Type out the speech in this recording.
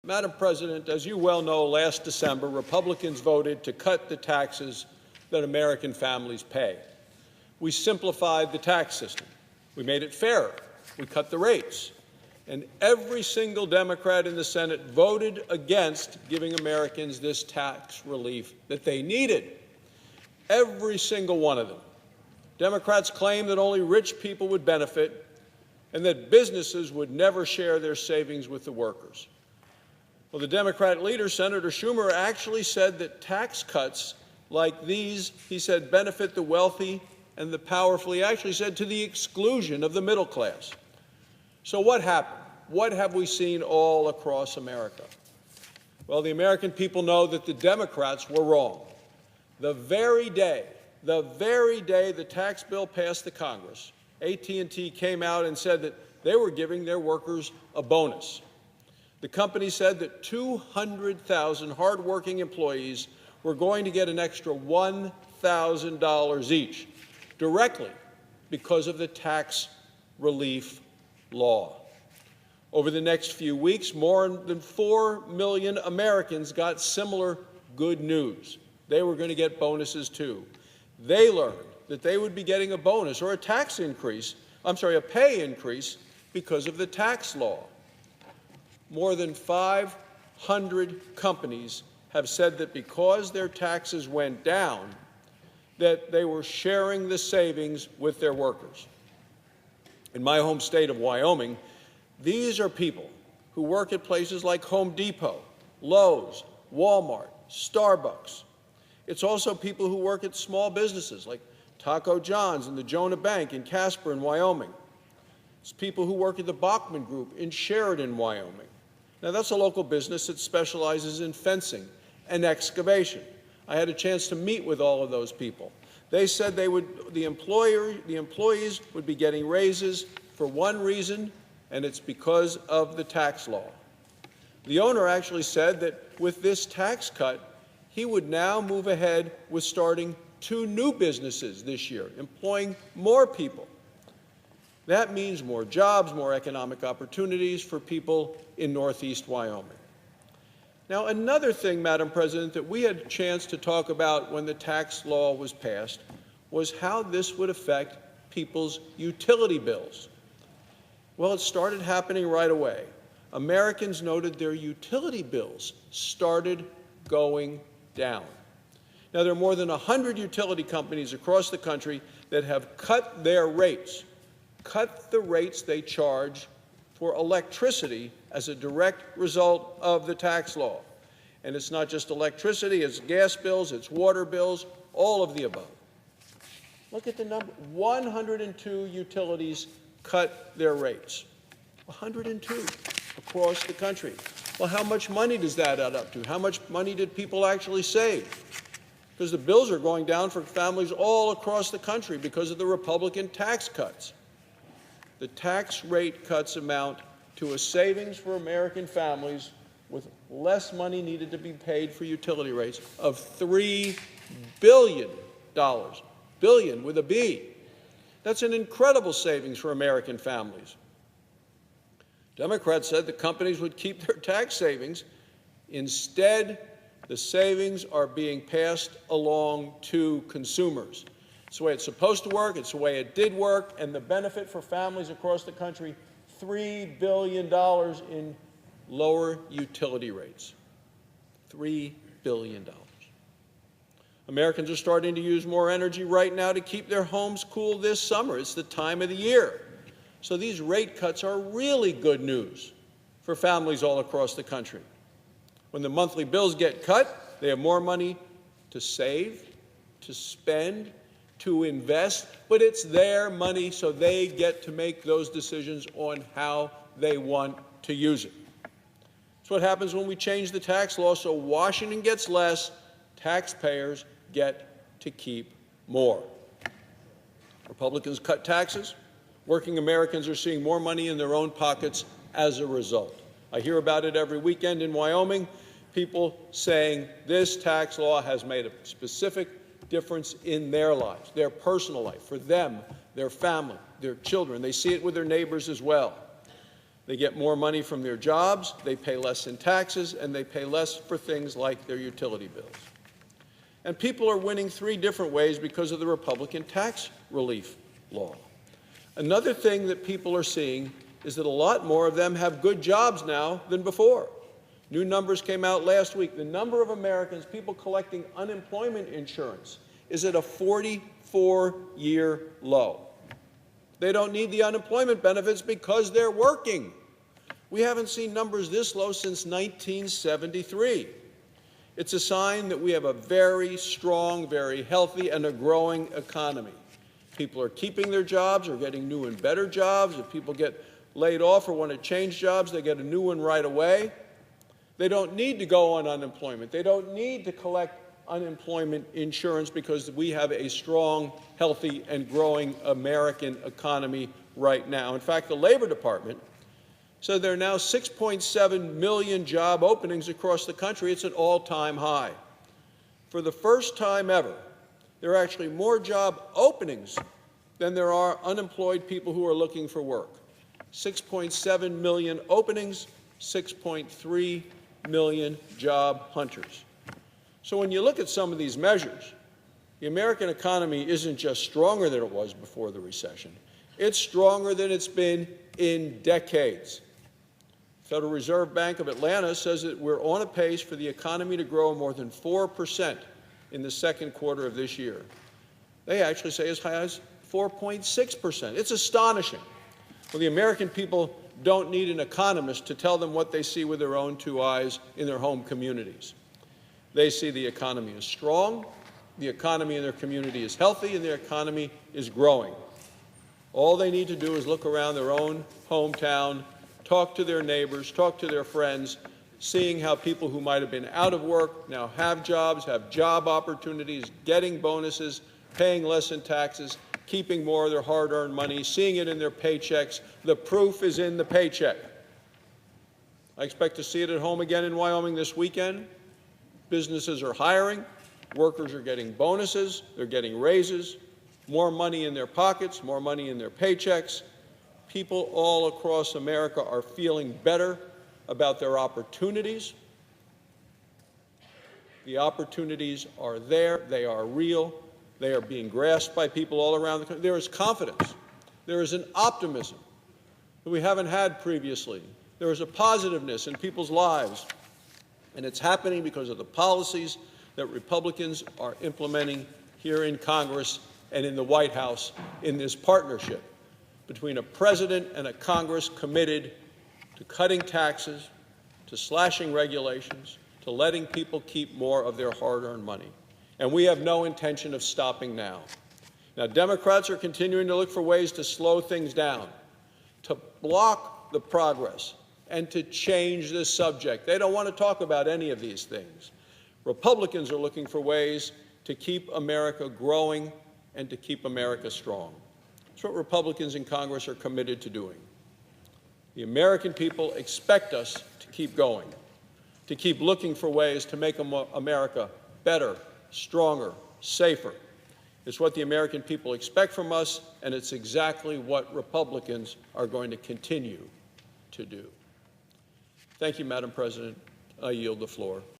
Madam President, as you well know, last December, Republicans voted to cut the taxes that American families pay. We simplified the tax system. We made it fairer. We cut the rates. And every single Democrat in the Senate voted against giving Americans this tax relief that they needed. Every single one of them. Democrats claimed that only rich people would benefit and that businesses would never share their savings with the workers. Well, the Democrat leader, Senator Schumer, actually said that tax cuts like these, he said, benefit the wealthy and the powerful. He actually said to the exclusion of the middle class. So what happened? What have we seen all across America? Well, the American people know that the Democrats were wrong. The very day the tax bill passed the Congress, AT&T came out and said that they were giving their workers a bonus. The company said that 200,000 hardworking employees were going to get an extra $1,000 each, directly because of the tax relief law. Over the next few weeks, more than 4 million Americans got similar good news. They were going to get bonuses too. They learned that they would be getting a bonus or a pay increase because of the tax law. More than 500 companies have said that because their taxes went down, that they were sharing the savings with their workers. In my home state of Wyoming, these are people who work at places like Home Depot, Lowe's, Walmart, Starbucks. It's also people who work at small businesses like Taco John's and the Jonah Bank in Casper in Wyoming. It's people who work at the Bachman Group in Sheridan, Wyoming. Now, that's a local business that specializes in fencing and excavation. I had a chance to meet with all of those people. They said the employees would be getting raises for one reason, and it's because of the tax law. The owner actually said that with this tax cut, he would now move ahead with starting 2 new businesses this year, employing more people. That means more jobs, more economic opportunities for people in Northeast Wyoming. Now, another thing, Madam President, that we had a chance to talk about when the tax law was passed was how this would affect people's utility bills. Well, it started happening right away. Americans noted their utility bills started going down. Now, there are more than 100 utility companies across the country that have cut their rates, cut the rates they charge for electricity as a direct result of the tax law. And it's not just electricity, it's gas bills, it's water bills, all of the above. Look at the number. 102 utilities cut their rates. 102 across the country. Well, how much money does that add up to? How much money did people actually save? Because the bills are going down for families all across the country because of the Republican tax cuts. The tax rate cuts amount to a savings for American families with less money needed to be paid for utility rates of $3 billion. Billion with a B. That's an incredible savings for American families. Democrats said the companies would keep their tax savings. Instead, the savings are being passed along to consumers. It's the way it's supposed to work, it's the way it did work, and the benefit for families across the country, $3 billion in lower utility rates. $3 billion. Americans are starting to use more energy right now to keep their homes cool this summer. It's the time of the year. So these rate cuts are really good news for families all across the country. When the monthly bills get cut, they have more money to save, to spend, to invest, but it's their money, so they get to make those decisions on how they want to use it. That's what happens when we change the tax law, so Washington gets less, taxpayers get to keep more. Republicans cut taxes. Working Americans are seeing more money in their own pockets as a result. I hear about it every weekend in Wyoming, people saying this tax law has made a specific difference in their lives, their personal life, for them, their family, their children. They see it with their neighbors as well. They get more money from their jobs, they pay less in taxes, and they pay less for things like their utility bills. And people are winning 3 different ways because of the Republican tax relief law. Another thing that people are seeing is that a lot more of them have good jobs now than before. New numbers came out last week. The number of Americans, people collecting unemployment insurance, is at a 44-year low. They don't need the unemployment benefits because they're working. We haven't seen numbers this low since 1973. It's a sign that we have a very strong, very healthy, and a growing economy. People are keeping their jobs or getting new and better jobs. If people get laid off or want to change jobs, they get a new one right away. They don't need to go on unemployment. They don't need to collect unemployment insurance because we have a strong, healthy, and growing American economy right now. In fact, the Labor Department said there are now 6.7 million job openings across the country. It's an all-time high. For the first time ever, there are actually more job openings than there are unemployed people who are looking for work. 6.7 million openings, 6.3 million job hunters. So when you look at some of these measures, the American economy isn't just stronger than it was before the recession. It's stronger than it's been in decades. Federal Reserve Bank of Atlanta says that we're on a pace for the economy to grow more than 4% in the second quarter of this year. They actually say as high as 4.6%. It's astonishing. Well, the American people don't need an economist to tell them what they see with their own 2 eyes in their home communities. They see the economy is strong, the economy in their community is healthy, and their economy is growing. All they need to do is look around their own hometown, talk to their neighbors, talk to their friends, seeing how people who might have been out of work now have jobs, have job opportunities, getting bonuses, paying less in taxes, keeping more of their hard-earned money, seeing it in their paychecks. The proof is in the paycheck. I expect to see it at home again in Wyoming this weekend. Businesses are hiring, workers are getting bonuses, they're getting raises, more money in their pockets, more money in their paychecks. People all across America are feeling better about their opportunities. The opportunities are there, they are real, they are being grasped by people all around the country. There is confidence, there is an optimism that we haven't had previously. There is a positiveness in people's lives. And it's happening because of the policies that Republicans are implementing here in Congress and in the White House in this partnership between a president and a Congress committed to cutting taxes, to slashing regulations, to letting people keep more of their hard-earned money. And we have no intention of stopping now. Now, Democrats are continuing to look for ways to slow things down, to block the progress, and to change this subject. They don't want to talk about any of these things. Republicans are looking for ways to keep America growing and to keep America strong. That's what Republicans in Congress are committed to doing. The American people expect us to keep going, to keep looking for ways to make America better, stronger, safer. It's what the American people expect from us, and it's exactly what Republicans are going to continue to do. Thank you, Madam President. I yield the floor.